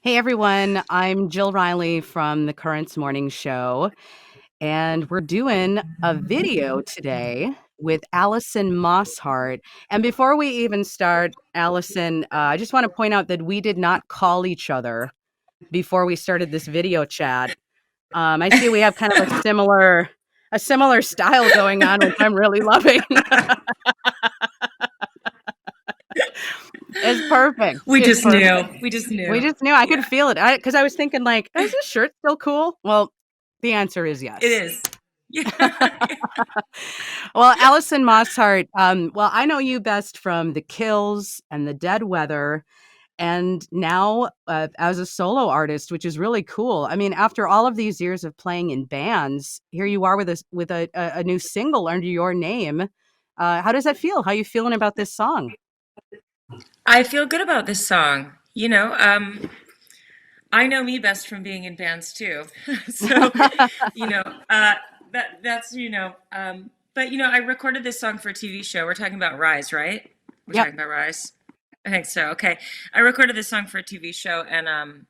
Hey everyone, I'm Jill Riley from the Currents Morning Show, and we're doing a video today with Alison Mosshart. And before we even start, Allison, I just want to point out that we did not call each other before we started this video chat. I see we have kind of a similar style going on, which I'm really loving. It's perfect. We It's just knew. perfect. We just We knew. just knew. I could Yeah, feel it. Because I was thinking, like, is this shirt still cool? Well, the answer is it yes. is. Yeah. Well, Alison Mosshart, well, I know you best from The Kills and The Dead Weather, and now as a solo artist, which is really cool. I mean, after all of these years of playing in bands, here you are with a new single under your name. How does that feel? How you feeling about this song? I feel good about this song. I know me best from being in bands too. so, you know, uh, but I recorded this song for a TV show. We're talking about Rise, right? We're Yep. talking about Rise. I think so. Okay. I recorded this song for a TV show and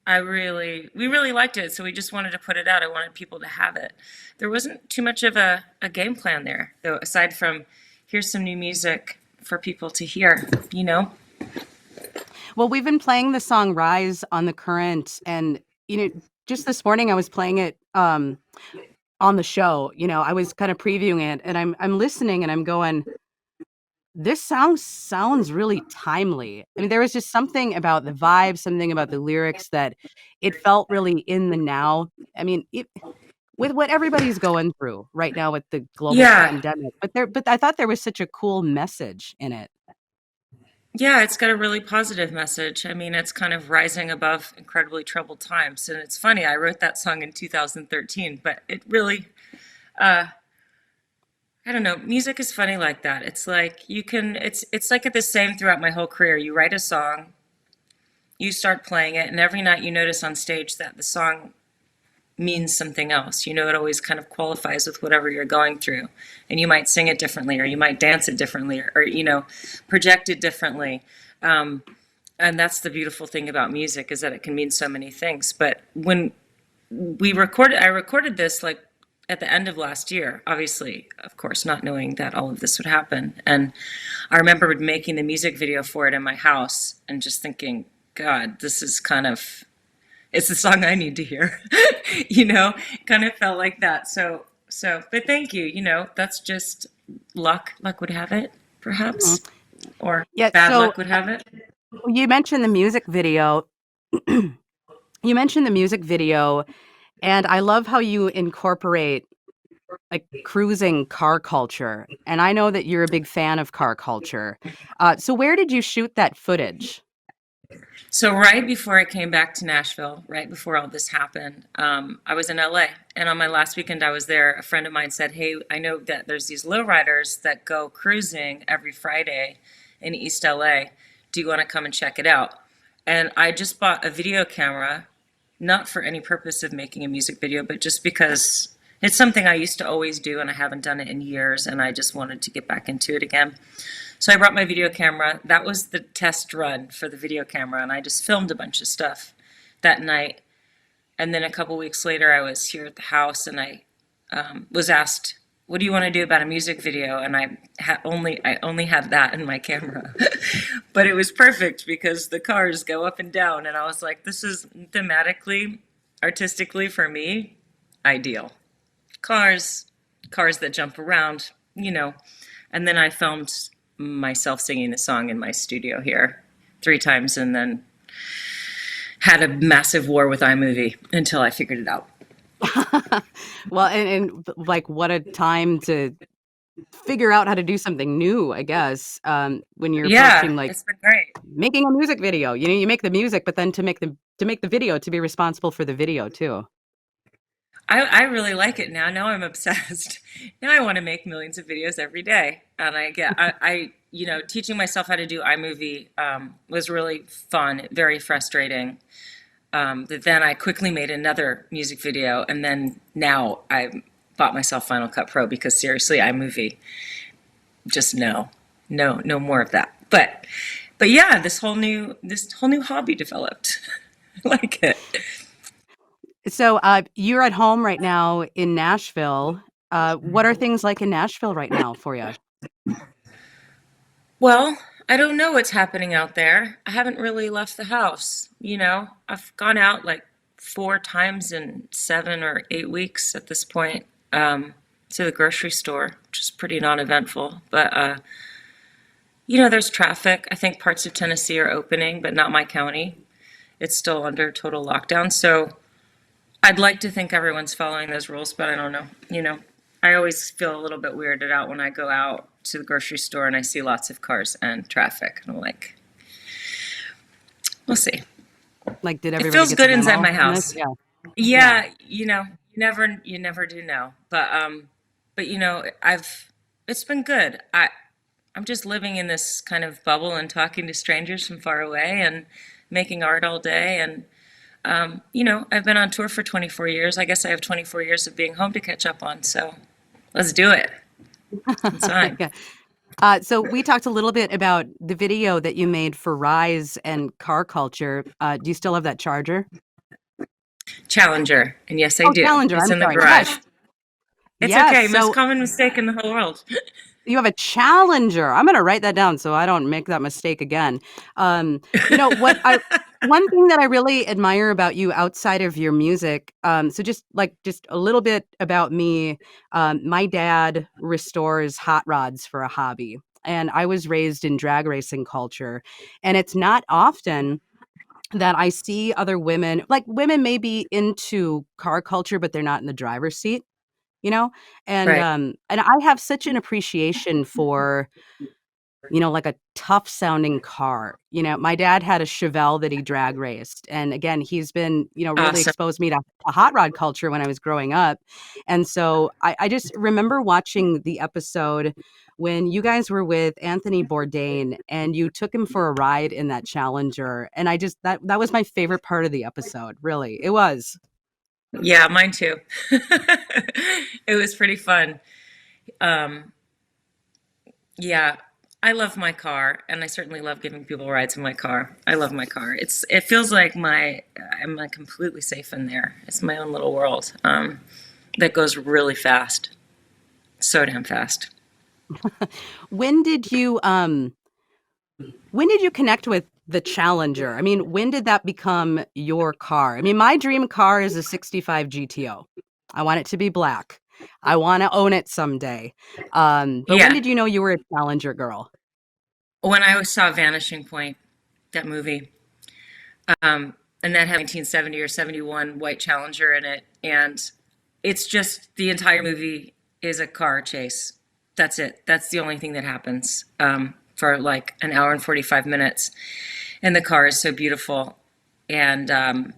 we really liked it, so we just wanted to put it out. I wanted people to have it. There wasn't too much of a game plan there, though, aside from here's some new music for people to hear, you know? Well, we've been playing the song Rise on the Current, and just this morning I was playing it on the show. I was kind of previewing it, and I'm listening and I'm going, this sounds really timely. I mean, there was just something about the vibe, something about the lyrics that it felt really in the now. I mean, with what everybody's going through right now with the global Yeah. pandemic, but I thought there was such a cool message in it. Yeah, it's got a really positive message. I mean, it's kind of rising above incredibly troubled times. And it's funny, I wrote that song in 2013, but it really, uh, I don't know, music is funny like that. It's like it's like the same throughout my whole career. You write a song, you start playing it, and every night you notice on stage that the song means something else. It always kind of qualifies with whatever you're going through. And you might sing it differently, or you might dance it differently, or project it differently. And that's the beautiful thing about music is that it can mean so many things. But when I recorded this like at the end of last year, obviously, of course, not knowing that all of this would happen. And I remember making the music video for it in my house and just thinking, God, it's the song I need to hear. Kind of felt like that. But thank you. That's just luck. Luck would have it, Mhm. perhaps, or Yeah. bad So luck would have it. you mentioned the music video. You mentioned the music video, and I love how you incorporate like cruising car culture. And I know that you're a big fan of car culture. So where did you shoot that footage? So right before I came back to Nashville, right before all this happened, I was in LA. And on my last weekend I was there, a friend of mine said, hey, I know that there's these lowriders that go cruising every Friday in East LA. Do you want to come and check it out? And I just bought a video camera, not for any purpose of making a music video, but just because it's something I used to always do and I haven't done it in years and I just wanted to get back into it again. So I brought my video camera. That was the test run for the video camera, and I just filmed a bunch of stuff that night. And then a couple weeks later, I was here at the house, and I was asked, "What do you want to do about a music video?" And I only had that in my camera, but it was perfect because the cars go up and down, and I was like, "This is thematically, artistically for me, ideal." Cars, cars that jump around. And then I filmed myself singing the song in my studio here 3 times and then had a massive war with iMovie until I figured it out. Well, and like what a time to figure out how to do something new, I guess, when you're Yeah, approaching like it's been great. making a music video. You make the music, but then to make the video, to be responsible for the video too. I really like it now. Now I'm obsessed. Now I want to make millions of videos every day. And teaching myself how to do iMovie was really fun, very frustrating. But then I quickly made another music video, and then now I bought myself Final Cut Pro because seriously, iMovie, just no more of that. But But yeah, this whole new hobby developed. I like it. So, you're at home right now in Nashville. What are things like in Nashville right now for you? Well, I don't know what's happening out there. I haven't really left the house. I've gone out like 4 times in 7 or 8 weeks at this point, to the grocery store, which is pretty non-eventful. But there's traffic. I think parts of Tennessee are opening, but not my county. It's still under total lockdown. So I'd like to think everyone's following those rules, but I don't know. I always feel a little bit weirded out when I go out to the grocery store and I see lots of cars and traffic. And I'm like, we'll see. Like, did It everybody feels get the good inside memo my on this? house. Yeah, yeah. Yeah, you never do know. But it's been good. I'm just living in this kind of bubble and talking to strangers from far away and making art all day. And I've been on tour for 24 years. I guess I have 24 years of being home to catch up on. So let's do it. It's fine. Yeah. So we talked a little bit about the video that you made for Rise and car culture. Do you still have that charger? Challenger. And yes, I Oh, do. Challenger. It's I'm in the sorry. garage. Yes. It's Yes. okay. Most So common mistake in the whole world. you have a Challenger. I'm going to write that down so I don't make that mistake again. You know what I One thing that I really admire about you outside of your music, so just a little bit about me. My dad restores hot rods for a hobby, and I was raised in drag racing culture, and it's not often that I see other women, like women may be into car culture, but they're not in the driver's seat, you know? Right. And I have such an appreciation for, like a tough sounding car. My dad had a Chevelle that he drag raced. And again, he's been, really Awesome. exposed me to hot rod culture when I was growing up. And so I just remember watching the episode when you guys were with Anthony Bourdain and you took him for a ride in that Challenger. And that was my favorite part of the episode. Really. It was. Yeah, mine too. It was pretty fun. Um, yeah, I love my car, and I certainly love giving people rides in my car. I love my car. It feels like I'm like completely safe in there. It's my own little world, that goes really fast, so damn fast. When did you connect with the Challenger? I mean, when did that become your car? I mean, my dream car is a 65 GTO. I want it to be black. I want to own it someday. But when Yeah, did you know you were a Challenger girl? when I saw Vanishing Point, that movie, and that had 1970 or 71 white Challenger in it, and it's just the entire movie is a car chase. That's it. That's the only thing that happens, for like an hour and 45 minutes. And the car is so beautiful. And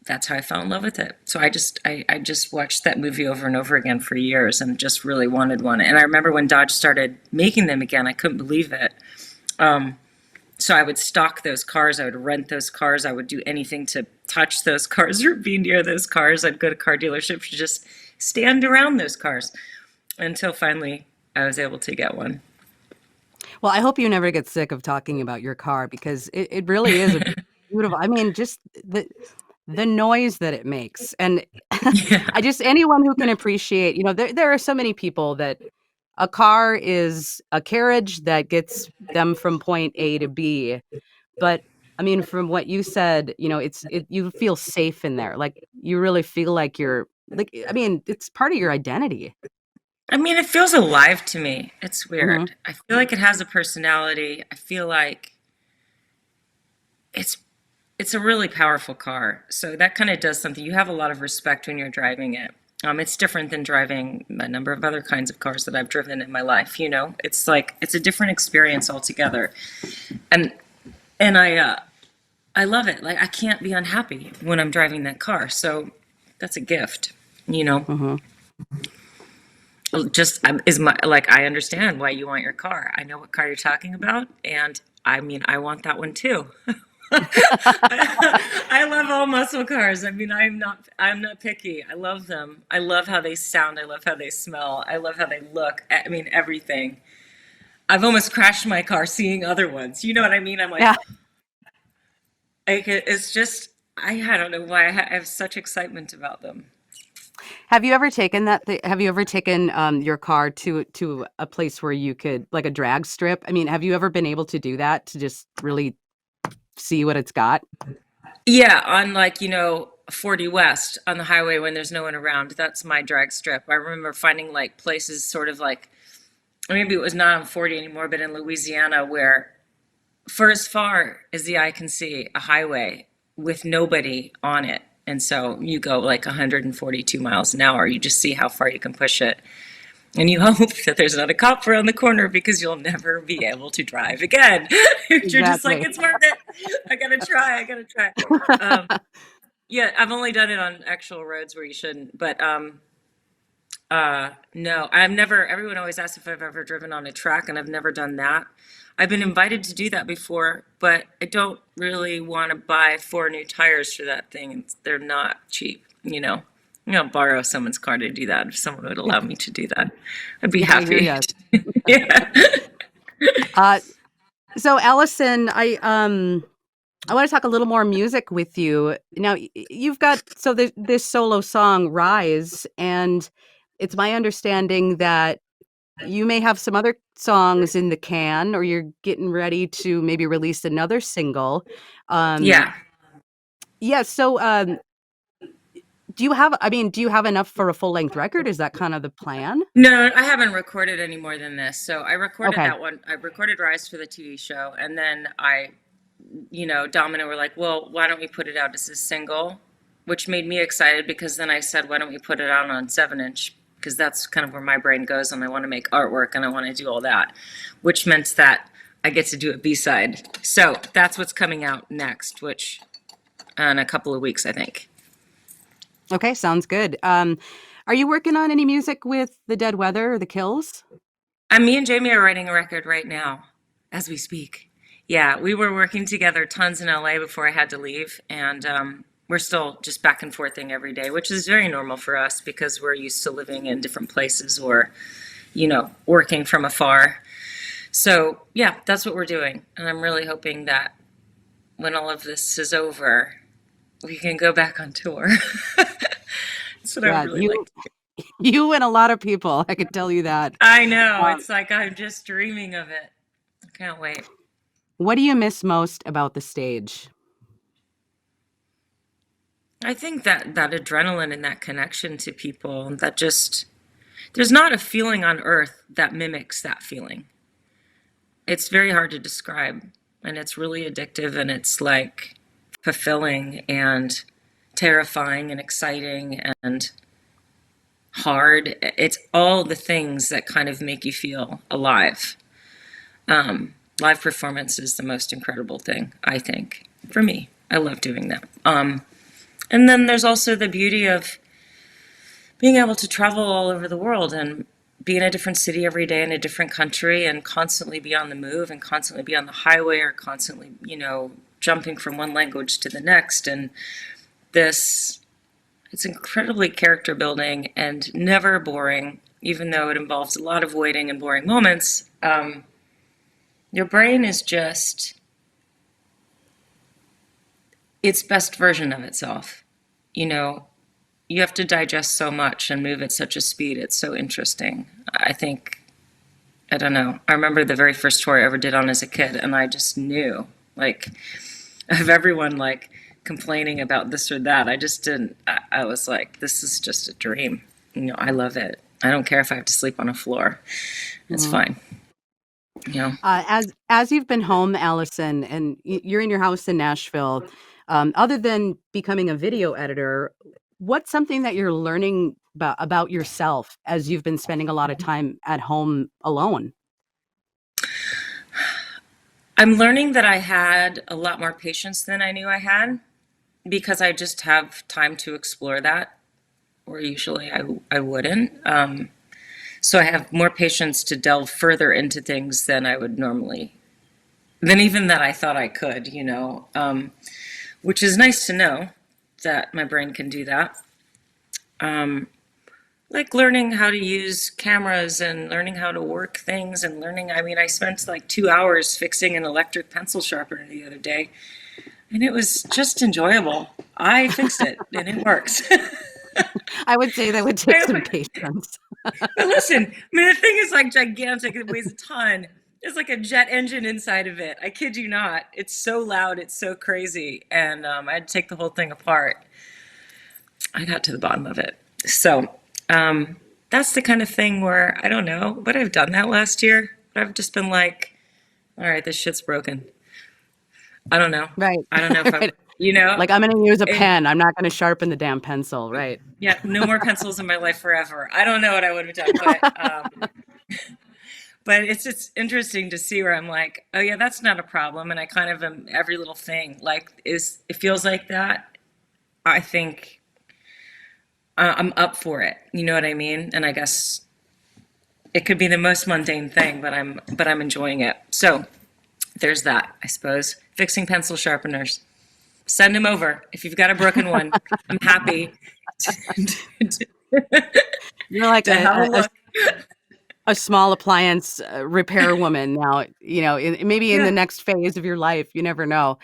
that's how I fell in love with it. So I just watched that movie over and over again for years and just really wanted one. And I remember when Dodge started making them again, I couldn't believe it. So I would stock those cars. I would rent those cars. I would do anything to touch those cars or be near those cars. I'd go to car dealerships to just stand around those cars until finally I was able to get one. Well, I hope you never get sick of talking about your car because it really is a beautiful, I mean, just the noise that it makes. And Yeah. anyone who can appreciate, there are so many people that a car is a carriage that gets them from point A to B. But I mean, from what you said, you feel safe in there. Like you really feel like you're like, I mean, it's part of your identity. I mean, it feels alive to me. It's Hmm. weird. I feel like it has a personality. I feel like it's it's a really powerful car. So that kind of does something. You have a lot of respect when you're driving it. It's different than driving a number of other kinds of cars that I've driven in my life. It's like it's a different experience altogether, and and I love it. Like I can't be unhappy when I'm driving that car. So that's a gift. You know, Hmm. just is my like I understand why you want your car. I know what car you're talking about, and I mean I want that one too. I love all muscle cars. I mean, I'm not picky. I love them. I love how they sound. I love how they smell. I love how they look. I mean, everything. I've almost crashed my car seeing other ones. You know what I mean? I'm Yeah. like it's just I don't know why I have such excitement about them. Have you ever taken have you ever taken your car to a place where you could, like, a drag strip? I mean, have you ever been able to do that to just really see what it's got? Yeah, on like, 40 West on the highway when there's no one around. That's my drag strip. I remember finding like places sort of like maybe it was not on 40 anymore, but in Louisiana where for as far as the eye can see, a highway with nobody on it. And so you go like 142 miles an hour. You just see how far you can push it. And you hope that there's not a cop around the corner because you'll never be able to drive again. You're just like, Exactly. it's worth it. I gotta try. I gotta try. Um, yeah, I've only done it on actual roads where you shouldn't. But no, I've never, everyone always asks if I've ever driven on a track, and I've never done that. I've been invited to do that before, but I don't really want to buy 4 new tires for that thing. They're not cheap, you know. I'm gonna borrow someone's car to do that if someone would allow me to do that. I'd be I hear happy. you. Yeah. Uh, so Allison, I want to talk a little more music with you. Now, you've got this solo song, Rise, and it's my understanding that you may have some other songs in the can, or you're getting ready to maybe release another single. Um, Yeah. yeah, so do you have enough for a full length record? Is that kind of the plan? No, I haven't recorded any more than this. So I recorded Okay. that one. I recorded Rise for the TV show, and then Domino were like, well, why don't we put it out as a single? Which made me excited because then I said, why don't we put it out on 7 inch? Because that's kind of where my brain goes, and I want to make artwork and I want to do all that, which meant that I get to do a B-side. So that's what's coming out next, which in a couple of weeks, I think. Okay, sounds good. Are you working on any music with the Dead Weather or the Kills? Me and Jamie are writing a record right now as we speak. Yeah, we were working together tons in LA before I had to leave, and we're still just back and forthing every day, which is very normal for us because we're used to living in different places or, working from afar. So, yeah, that's what we're doing. And I'm really hoping that when all of this is over, we can go back on tour. That's what I would Yeah, really like. you and a lot of people, I can tell you that. I know. Um, It's like I'm just dreaming of it. I can't wait. what do you miss most about the stage? I think that adrenaline and that connection to people, that just, there's not a feeling on earth that mimics that feeling. It's very hard to describe, and it's really addictive, and it's like fulfilling and terrifying and exciting and hard. It's all the things that kind of make you feel alive. Live performance is the most incredible thing, I think, for me. I love doing that. And then there's also the beauty of being able to travel all over the world and be in a different city every day in a different country and constantly be on the move and constantly be on the highway or constantly, jumping from one language to the next. And this, it's incredibly character building and never boring, even though it involves a lot of waiting and boring moments. Your brain is just its best version of itself. You have to digest so much and move at such a speed. It's so interesting. I don't know. I remember the very first tour I ever did on as a kid, and I just knew, like, of everyone, like, complaining about this or that. I just didn't. I was like, this is just a dream. I love it. I don't care if I have to sleep on a floor. It's Mhm. fine. As you've been home, Allison, and you're in your house in Nashville, other than becoming a video editor, what's something that you're learning about yourself as you've been spending a lot of time at home alone? I'm learning that I had a lot more patience than I knew I had because I just have time to explore that, where usually I wouldn't. So I have more patience to delve further into things than I would normally, than even that I thought I could, which is nice to know that my brain can do that. like learning how to use cameras and learning how to work things and learning. I mean, I spent like 2 hours fixing an electric pencil sharpener the other day, and it was just enjoyable. I fixed it and it works. I would say that would take some I, patience. but listen, I mean, the thing is like gigantic. It weighs a ton. There's like a jet engine inside of it. I kid you not. It's so loud. It's so crazy. And I had to take the whole thing apart. I got to the bottom of it. So that's the kind of thing where I don't know, but I've done that last year. But I've just been like, all right, this shit's broken. I don't know. Right. I don't know if I'm, Right. you know, Like, I'm gonna use a it, pen. I'm not gonna sharpen the damn pencil, right? yeah, no more pencils in my life forever. I don't know what I would have done, but it's just interesting to see where I'm like, oh yeah, that's not a problem, and I kind of am every little thing like is it feels like that. I think I'm up for it. You know what I mean? And I guess it could be the most mundane thing, but I'm enjoying it. So there's that, I suppose. Fixing pencil sharpeners. Send them over if you've got a broken one. I'm happy to, You're like to have a a look. small appliance repair woman now, maybe in the Yeah. next phase of your life. You never know.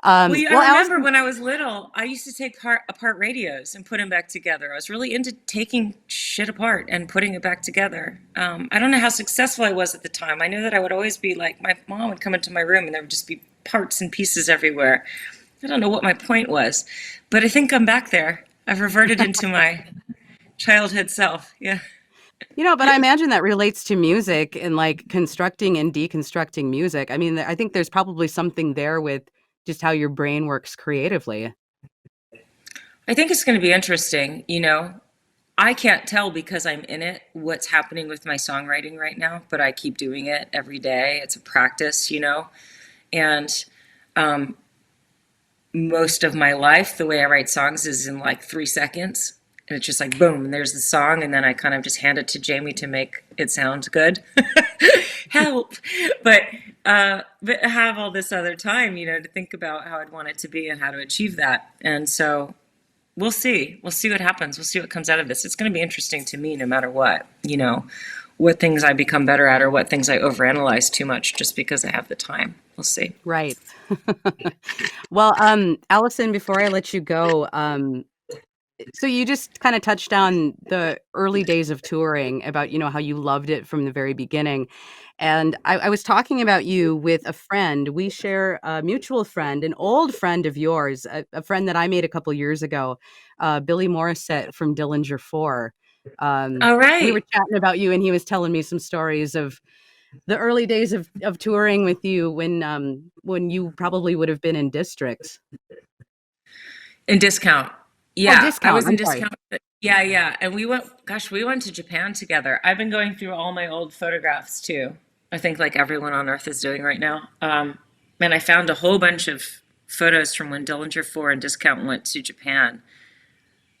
Well, I Well, remember Allison, when I was little, I used to take apart radios and put them back together. I was really into taking shit apart and putting it back together. I don't know how successful I was at the time. I know that I would always be like, my mom would come into my room and there would just be parts and pieces everywhere. I don't know what my point was, but I think I'm back there. I've reverted into my childhood self. Yeah. but I imagine that relates to music and like constructing and deconstructing music. I mean, I think there's probably something there with just how your brain works creatively. I think it's going to be interesting. I can't tell because I'm in it what's happening with my songwriting right now, but I keep doing it every day. It's a practice. And most of my life, the way I write songs is in like 3 seconds. And it's just like, boom, there's the song. And then I kind of just hand it to Jamie to make it sound good. Help. But, but I have all this other time, to think about how I'd want it to be and how to achieve that. And so we'll see. We'll see what happens. We'll see what comes out of this. It's going to be interesting to me no matter what things I become better at or what things I overanalyze too much just because I have the time. We'll see. Right. Well, Allison, before I let you go, so you just kind of touched on the early days of touring about, how you loved it from the very beginning. And I was talking about you with a friend. We share a mutual friend, an old friend of yours, a friend that I made a couple years ago, Billy Morissette from Dillinger 4. All We were right. chatting about you, and he was telling me some stories of the early days of touring with you when you probably would have been in District. In Discount. Oh, Yeah, I Discount. was in I'm sorry. Discount. Yeah, yeah. And we went to Japan together. I've been going through all my old photographs too. I think like everyone on earth is doing right now. And I found a whole bunch of photos from when Dillinger 4 and Discount went to Japan.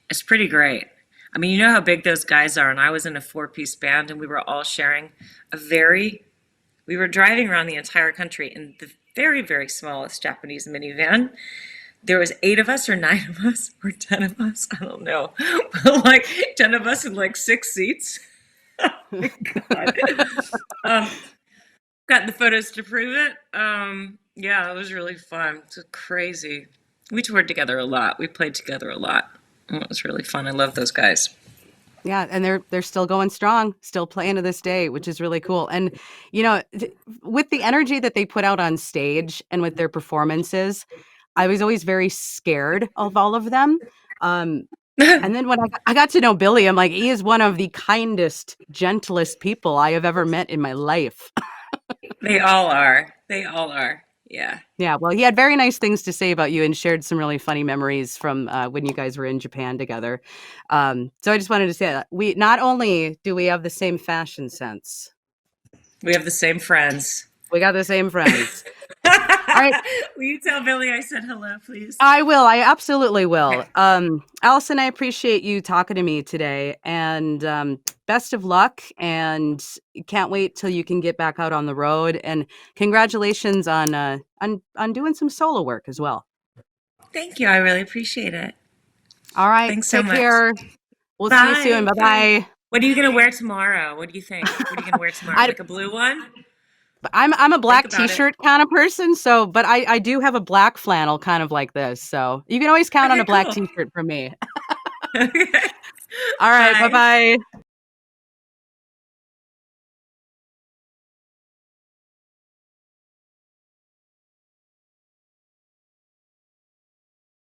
It's pretty great. I mean, you know how big those guys are, and I was in a four-piece band, and we were all sharing a very. We were driving around the entire country in the very, very smallest Japanese minivan. There was 8 of us or 9 of us or 10 of us. I don't know, but like 10 of us in like 6 seats. God. Um, got the photos to prove it. Yeah, it was really fun. It's crazy. We toured together a lot. We played together a lot. It was really fun. I love those guys. Yeah, and they're still going strong, still playing to this day, which is really cool. And with the energy that they put out on stage and with their performances, I was always very scared of all of them. Um, and then when I got to know Billy, I'm like, he is one of the kindest, gentlest people I have ever met in my life. They all are. They all are. Yeah. Yeah, well, he had very nice things to say about you and shared some really funny memories from when you guys were in Japan together. So I just wanted to say that we not only do we have the same fashion sense, We have the same friends. we got the same friends. All right, Will you tell Billy I said hello, please? I will. I absolutely will. Okay. Allison, I appreciate you talking to me today, and best of luck. And can't wait till you can get back out on the road. And congratulations on doing some solo work as well. Thank you. I really appreciate it. All right, Thanks so take much. care. We'll see you soon. Bye. Bye Bye. bye. What are you gonna wear tomorrow? What do you think? What are you gonna wear tomorrow? I Like a blue one? I'm a Think black about it. t-shirt kind of person, so but I do have a black flannel kind of like this. So you can always count on Okay, a black cool. t-shirt from me. Okay. All right, Bye. bye-bye.